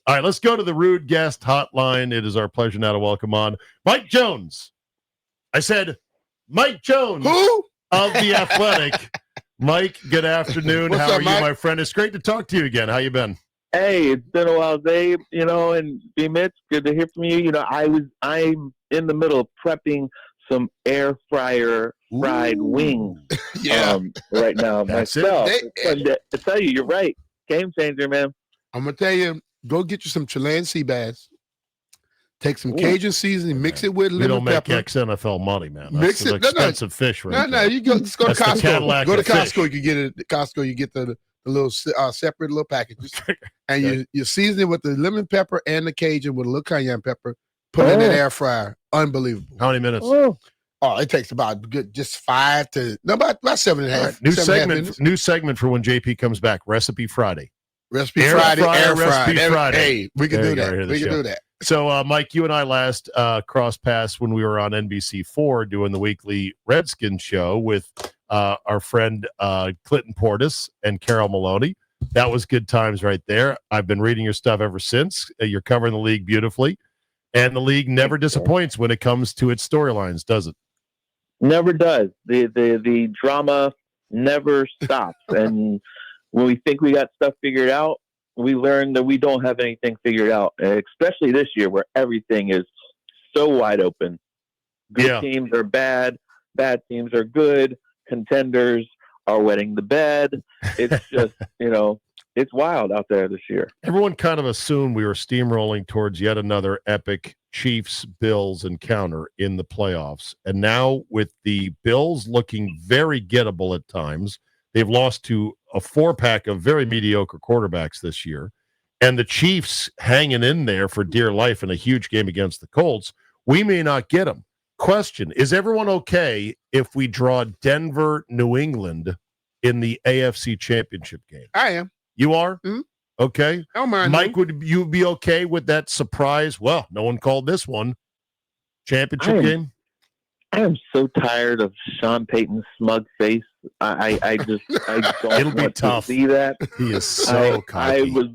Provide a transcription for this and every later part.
All right, let's go to the rude guest hotline. It is our pleasure now to welcome on Mike Jones. I said Mike Jones. Who? Of The Athletic. Mike, good afternoon. What's How up, are Mike? you, my friend? It's great to talk to you again. How you been? Hey, it's been a while, Dave, and B-Mitch, good to hear from you. I'm in the middle of prepping some air fryer fried wings right now myself. And I tell you, you're right. Game changer, man. I'm going to tell you, go get you some Chilean sea bass. Take some Cajun seasoning, mix it with lemon pepper. We don't make ex-NFL money, man. That's mix it. Expensive fish right No, you go to Costco. Go to Costco. Fish. You can get it at Costco. You get the little separate little packages. And you season it with the lemon pepper and the Cajun with a little cayenne pepper. Put it in that air fryer. Unbelievable. How many minutes? Oh, it takes about 5 to about 7.5. Right. New segment for when JP comes back. Recipe Friday. Air fryer. Friday. Hey, we can do that. We can do that. So, Mike, you and I last crossed paths when we were on NBC4 doing the weekly Redskins show with our friend Clinton Portis and Carol Maloney. That was good times right there. I've been reading your stuff ever since. You're covering the league beautifully. And the league never disappoints when it comes to its storylines, does it? Never does. The drama never stops. And when we think we got stuff figured out, we learn that we don't have anything figured out, especially this year where everything is so wide open. Good teams are bad teams are good, contenders are wetting the bed. It's just, it's wild out there this year. Everyone kind of assumed we were steamrolling towards yet another epic Chiefs-Bills encounter in the playoffs. And now with the Bills looking very gettable at times, they've lost to a 4-pack of very mediocre quarterbacks this year. And the Chiefs hanging in there for dear life in a huge game against the Colts. We may not get them. Question, is everyone okay if we draw Denver, New England in the AFC Championship game? I am. You are? Mm-hmm. Okay. I don't mind. Mike, would you be okay with that surprise? Well, no one called this one. Championship game? I am so tired of Sean Payton's smug face. I don't It'll be want tough. to see that. He is so cocky.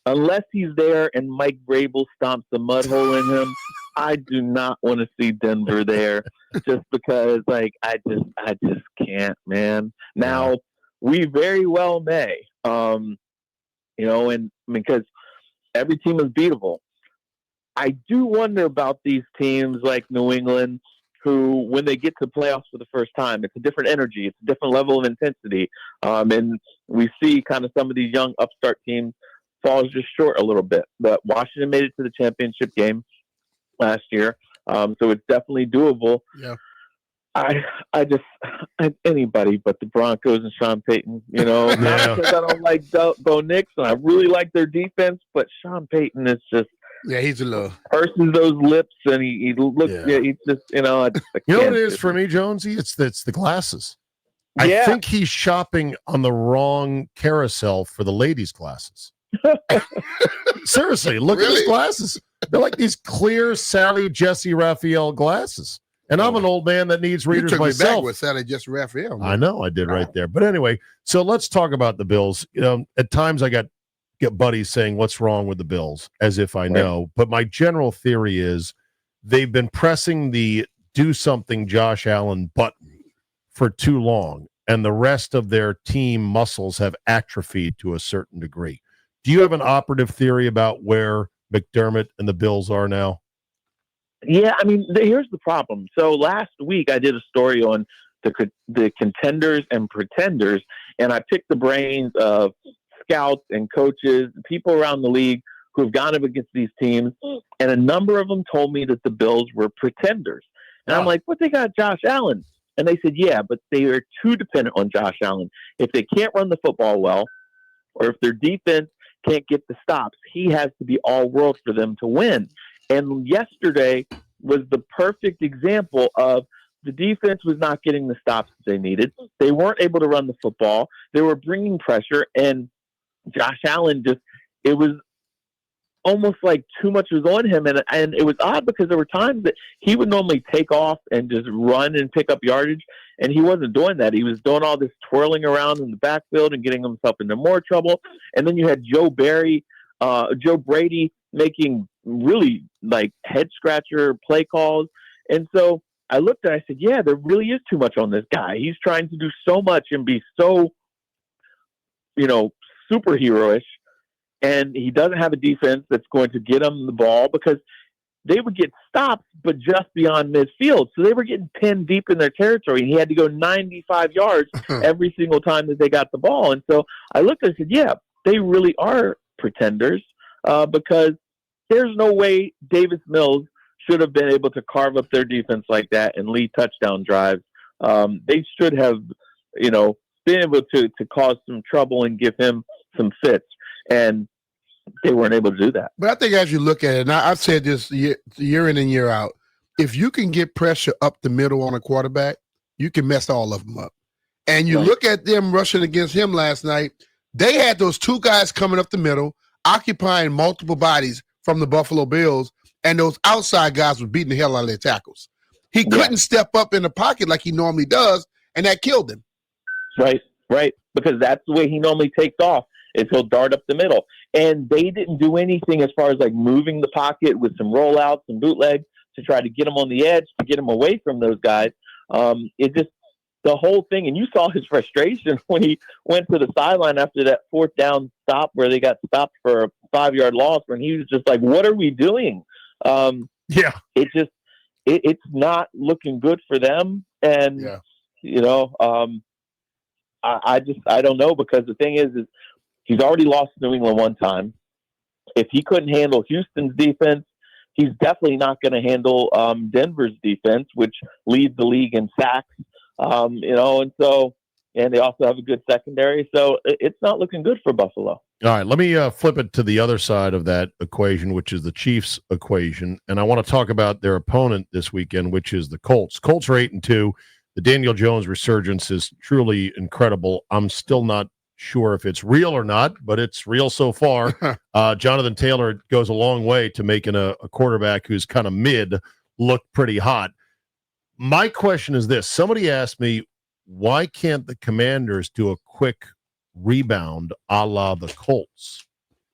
Unless he's there and Mike Vrabel stomps a mud hole in him, I do not want to see Denver there just because, I just can't, man. Now, we very well may, and because every team is beatable. I do wonder about these teams like New England, who, when they get to playoffs for the first time, it's a different energy, it's a different level of intensity, and we see kind of some of these young upstart teams falls just short a little bit. But Washington made it to the championship game last year, so it's definitely doable. Yeah. Anybody but the Broncos and Sean Payton, not because I don't like Bo Nix and I really like their defense, but Sean Payton is just he's a little purses those lips and he looks he's just you know what it is for me, Jonesy? It's the glasses. I think he's shopping on the wrong carousel for the ladies' glasses. Seriously, look at his glasses. They're like these clear Sally Jesse Raphael glasses. And I'm an old man that needs readers myself. You took me back with Sally Jesse Raphael. I know I did right there. But anyway, so let's talk about the Bills. At times I get buddies saying, what's wrong with the Bills? As if I know. But my general theory is they've been pressing the do something Josh Allen button for too long. And the rest of their team muscles have atrophied to a certain degree. Do you have an operative theory about where McDermott and the Bills are now? Yeah, I mean, here's the problem. So last week I did a story on the contenders and pretenders, and I picked the brains of scouts and coaches, people around the league who have gone up against these teams, and a number of them told me that the Bills were pretenders. And I'm like, what, they got Josh Allen? And they said, yeah, but they are too dependent on Josh Allen. If they can't run the football well, or if their defense can't get the stops, he has to be all world for them to win. And yesterday was the perfect example of the defense was not getting the stops that they needed. They weren't able to run the football. They were bringing pressure, and Josh Allen it was almost like too much was on him. And it was odd because there were times that he would normally take off and just run and pick up yardage, and he wasn't doing that. He was doing all this twirling around in the backfield and getting himself into more trouble. And then you had Joe Brady making really like head scratcher play calls. And so I looked and I said, yeah, there really is too much on this guy. He's trying to do so much and be so, superhero-ish. And he doesn't have a defense that's going to get him the ball, because they would get stops, but just beyond midfield. So they were getting pinned deep in their territory, and he had to go 95 yards every single time that they got the ball. And so I looked and said, yeah, they really are pretenders, because there's no way Davis Mills should have been able to carve up their defense like that and lead touchdown drives. They should have, been able to cause some trouble and give him some fits. And they weren't able to do that. But I think as you look at it, and I've said this year in and year out, if you can get pressure up the middle on a quarterback, you can mess all of them up. And you look at them rushing against him last night, they had those two guys coming up the middle, occupying multiple bodies from the Buffalo Bills, and those outside guys were beating the hell out of their tackles. He couldn't step up in the pocket like he normally does, and that killed him. Right, because that's the way he normally takes off, is he'll dart up the middle. And they didn't do anything as far as like moving the pocket with some rollouts and bootlegs to try to get him on the edge, to get him away from those guys. It just, the whole thing, and you saw his frustration when he went to the sideline after that fourth down stop where they got stopped for a 5-yard loss, when he was just like, what are we doing? It's not looking good for them. And, I don't know, because the thing is he's already lost New England one time. If he couldn't handle Houston's defense, he's definitely not going to handle Denver's defense, which leads the league in sacks. And they also have a good secondary. So it's not looking good for Buffalo. All right, let me flip it to the other side of that equation, which is the Chiefs equation. And I want to talk about their opponent this weekend, which is the Colts. Colts are 8-2. The Daniel Jones resurgence is truly incredible. I'm still not sure if it's real or not, but it's real so far. Jonathan Taylor goes a long way to making a quarterback who's kind of mid look pretty hot. My question is this. Somebody asked me, why can't the Commanders do a quick rebound a la the Colts?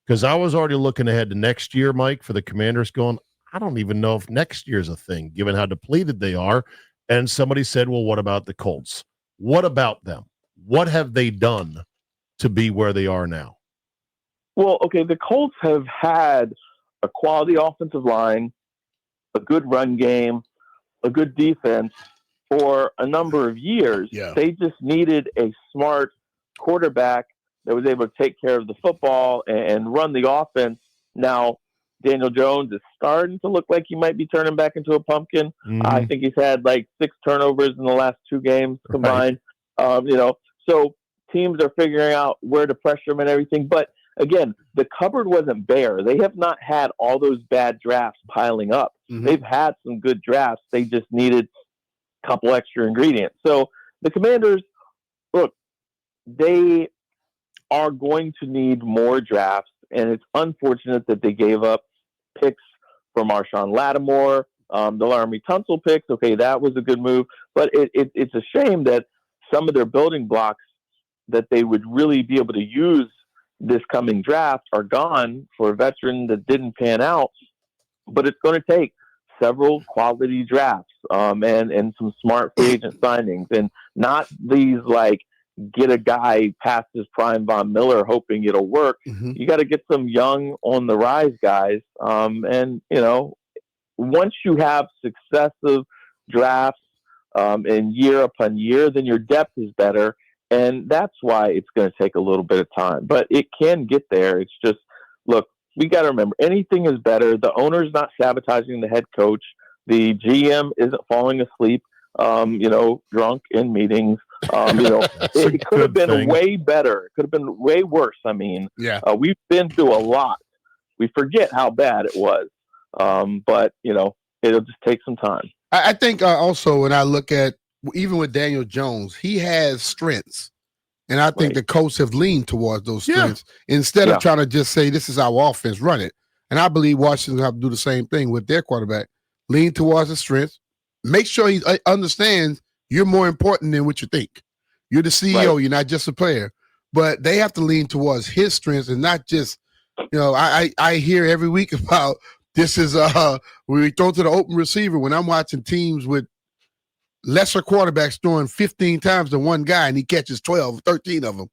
Because I was already looking ahead to next year, Mike, for the Commanders, going, I don't even know if next year's a thing, given how depleted they are. And somebody said, well, what about the Colts? What about them? What have they done to be where they are now? Well, okay, the Colts have had a quality offensive line, a good run game, a good defense for a number of years. Yeah. They just needed a smart quarterback that was able to take care of the football and run the offense. Now, Daniel Jones is starting to look like he might be turning back into a pumpkin. I think he's had like 6 turnovers in the last 2 games combined. So teams are figuring out where to pressure him and everything. But again, the cupboard wasn't bare. They have not had all those bad drafts piling up. They've had some good drafts. They just needed a couple extra ingredients. So the Commanders, look, they are going to need more drafts, and it's unfortunate that they gave up picks for Marshawn Lattimore, the Laramie Tunsil picks. Okay, that was a good move, but it's a shame that some of their building blocks that they would really be able to use this coming draft are gone for a veteran that didn't pan out. But it's going to take several quality drafts and some smart free agent signings, and not these like get a guy past his prime Von Miller hoping it'll work. You got to get some young on the rise guys. And once you have successive drafts and year upon year, then your depth is better. And that's why it's going to take a little bit of time, but it can get there. It's just, look, we got to remember, anything is better. The owner's not sabotaging the head coach. The GM isn't falling asleep, drunk in meetings. It could have been way better. It could have been way worse. I mean, we've been through a lot. We forget how bad it was. But it'll just take some time. I think also when I look at, even with Daniel Jones, he has strengths. And I think the Colts have leaned towards those strengths instead of trying to just say, this is our offense, run it. And I believe Washington have to do the same thing with their quarterback. Lean towards his strengths. Make sure he understands you're more important than what you think. You're the CEO. You're not just a player. But they have to lean towards his strengths and not just I hear every week about this is we throw to the open receiver when I'm watching teams with lesser quarterbacks throwing 15 times to one guy and he catches 12, 13 of them.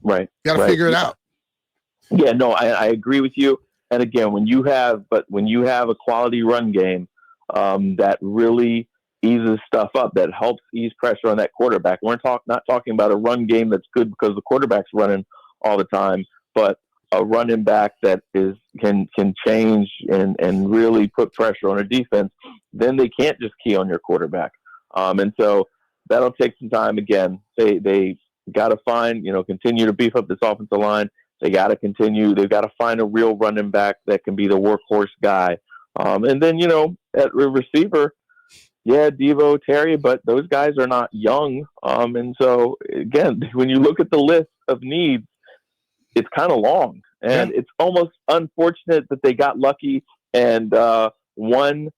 Right. Got to figure it out. Yeah, no, I agree with you. And again, when you have a quality run game that really eases stuff up, that helps ease pressure on that quarterback. We're not talking about a run game that's good because the quarterback's running all the time, but a running back that can change and really put pressure on a defense. Then they can't just key on your quarterback. And so that'll take some time. Again, they got to continue to beef up this offensive line. They've got to find a real running back that can be the workhorse guy. And then, at receiver, Devo, Terry, but those guys are not young. And so, again, when you look at the list of needs, it's kind of long. And it's almost unfortunate that they got lucky and won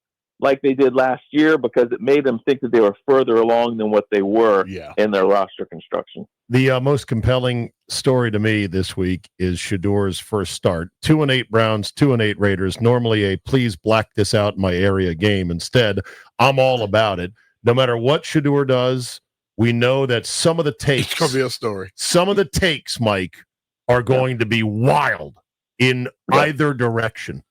like they did last year because it made them think that they were further along than what they were in their roster construction. The most compelling story to me this week is Shador's first start. 2-8 Browns, 2-8 Raiders. Normally a please black this out in my area game. Instead, I'm all about it. No matter what Shador does, we know that some of the takes, it's gonna be a story. Some of the takes, Mike, are going to be wild in either direction.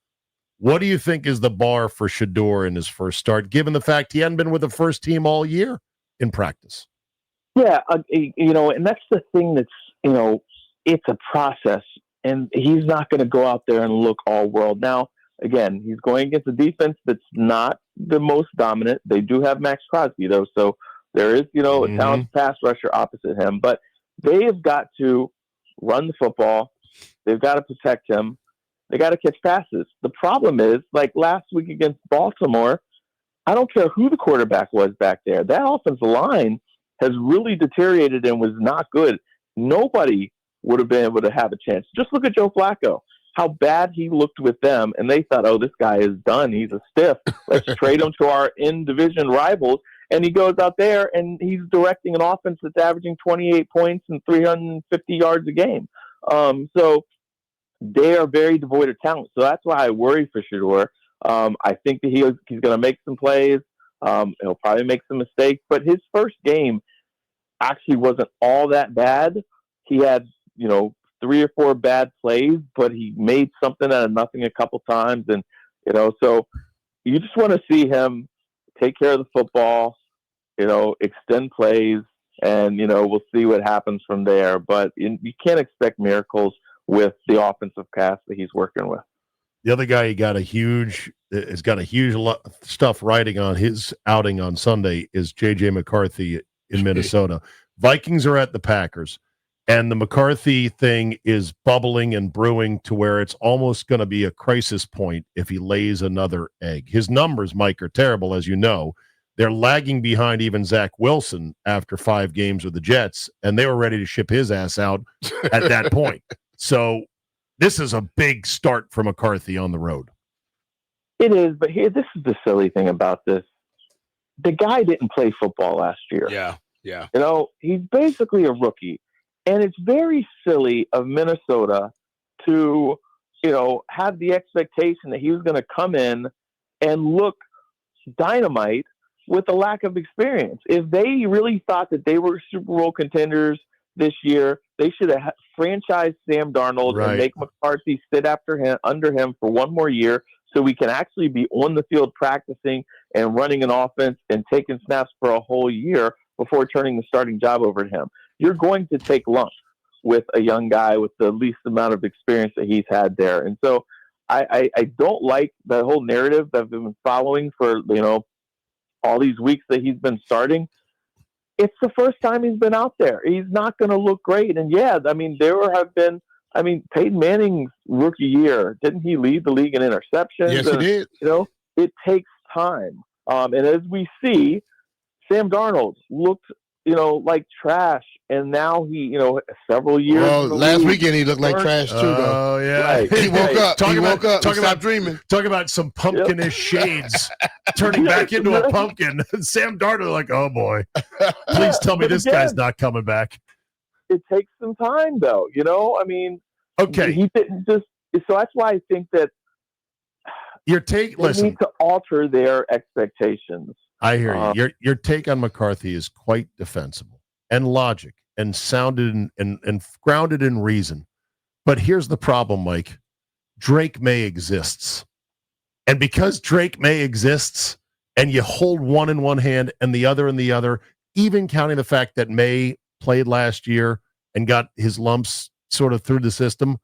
What do you think is the bar for Shador in his first start, given the fact he hadn't been with the first team all year in practice? Yeah, and that's the thing that's, it's a process, and he's not going to go out there and look all world. Now, again, he's going against a defense that's not the most dominant. They do have Max Crosby, though, so there is, a talented pass rusher opposite him, but they have got to run the football. They've got to protect him. They got to catch passes. The problem is, like last week against Baltimore, I don't care who the quarterback was back there. That offensive line has really deteriorated and was not good. Nobody would have been able to have a chance. Just look at Joe Flacco, how bad he looked with them, and they thought, oh, this guy is done. He's a stiff. Let's trade him to our in-division rivals. And he goes out there, and he's directing an offense that's averaging 28 points and 350 yards a game. So they are very devoid of talent. So that's why I worry for Shador. I think that he's going to make some plays. He'll probably make some mistakes, but his first game actually wasn't all that bad. He had, 3 or 4 bad plays, but he made something out of nothing a couple times. And, so you just want to see him take care of the football, extend plays, and, we'll see what happens from there. But you can't expect miracles with the offensive cast that he's working with. The other guy has got a huge stuff riding on his outing on Sunday is J.J. McCarthy in Minnesota. Vikings are at the Packers, and the McCarthy thing is bubbling and brewing to where it's almost going to be a crisis point if he lays another egg. His numbers, Mike, are terrible, as you know. They're lagging behind even Zach Wilson after 5 games with the Jets, and they were ready to ship his ass out at that point. So this is a big start for McCarthy on the road. It is, but this is the silly thing about this. The guy didn't play football last year. Yeah. He's basically a rookie. And it's very silly of Minnesota to, have the expectation that he was going to come in and look dynamite with a lack of experience. If they really thought that they were Super Bowl contenders this year, they should have franchised Sam Darnold and make McCarthy sit under him for one more year so we can actually be on the field practicing and running an offense and taking snaps for a whole year before turning the starting job over to him. You're going to take lumps with a young guy with the least amount of experience that he's had there. And so I don't like the whole narrative that I've been following for, all these weeks that he's been starting. It's the first time he's been out there. He's not going to look great. And Peyton Manning's rookie year, didn't he lead the league in interceptions? Yes, he did. It takes time. And as we see, Sam Darnold looked, like trash. And now he, several years. Well, last weekend he looked like trash too, though. Oh, yeah. Right. He woke up. Talk about dreaming. Talk about some pumpkinish shades turning back into a pumpkin. Sam Darnold, like, oh, boy. Please tell me this guy's not coming back. It takes some time, though. Okay. He didn't just so that's why I think that your take. they Listen, need to alter their expectations. I hear you. Your take on McCarthy is quite defensible and logic and sounded and grounded in reason. But here's the problem, Mike. Drake May exists. And because Drake May exists and you hold one in one hand and the other in the other, even counting the fact that May played last year and got his lumps sort of through the system,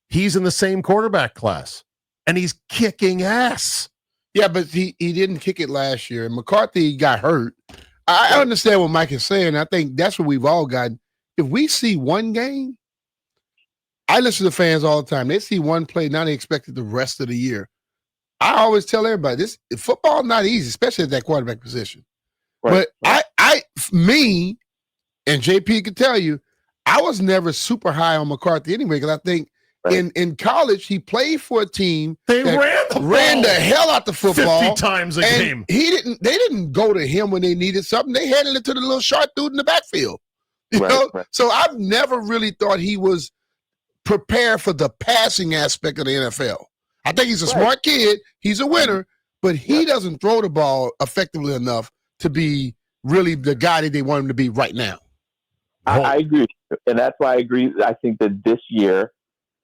he's in the same quarterback class and he's kicking ass. Yeah, but he didn't kick it last year. And McCarthy got hurt. I understand what Mike is saying. I think that's what we've all gotten. If we see one game, I listen to fans all the time. They see one play, now they expect it the rest of the year. I always tell everybody, this football not easy, especially at that quarterback position. Right. But me, and JP could tell you, I was never super high on McCarthy anyway, because I think in college he played for a team They ran the hell out the football 50 times a game. They didn't go to him when they needed something. They handed it to the little short dude in the backfield. You know? So I've never really thought he was prepared for the passing aspect of the NFL. I think he's a smart kid. He's a winner, but he doesn't throw the ball effectively enough to be really the guy that they want him to be right now. I agree. And that's why I agree. I think that this year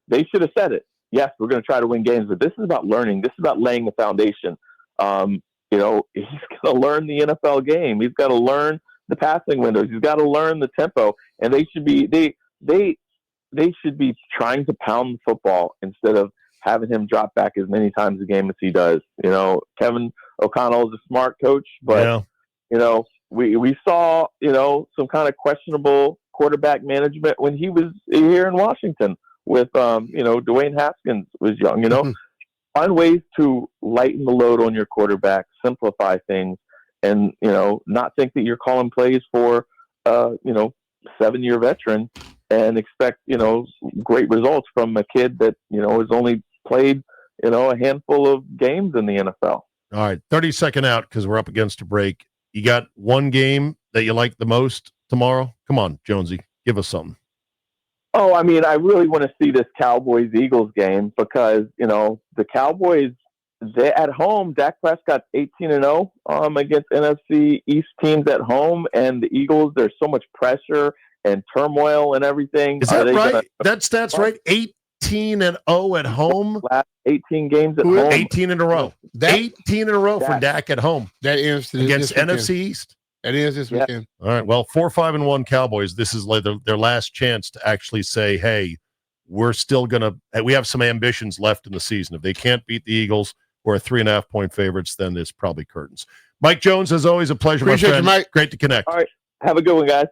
they should have said it. Yes, we're going to try to win games, but this is about learning. This is about laying the foundation. He's going to learn the NFL game. He's got to learn the passing windows. He's got to learn the tempo. And they should be they should be trying to pound the football instead of having him drop back as many times a game as he does. Kevin O'Connell is a smart coach, but we saw some kind of questionable quarterback management when he was here in Washington with Dwayne Haskins was young. Find ways to lighten the load on your quarterback, simplify things, and not think that you're calling plays for 7-year veteran and expect great results from a kid that has only played a handful of games in the NFL. All right, 30-second out because we're up against a break. You got one game that you like the most tomorrow? Come on, Jonesy, give us something. Oh, I mean, I really want to see this Cowboys-Eagles game because, the Cowboys, they're at home. Dak Prescott's 18-0 against NFC East teams at home, and the Eagles, there's so much pressure and turmoil and everything. Is that right? That stat's right? 18-0 at home? Last 18 games at home. 18 in a row. 18 in a row for Dak at home. That is against NFC East. That is this weekend. All right. Well, 4-5-1 Cowboys. This is like their last chance to actually say, hey, we're still going to – we have some ambitions left in the season. If they can't beat the Eagles, who are 3.5-point favorites, then it's probably curtains. Mike Jones, as always, a pleasure, Appreciate my friend. you, Mike. Great to connect. All right. Have a good one, guys.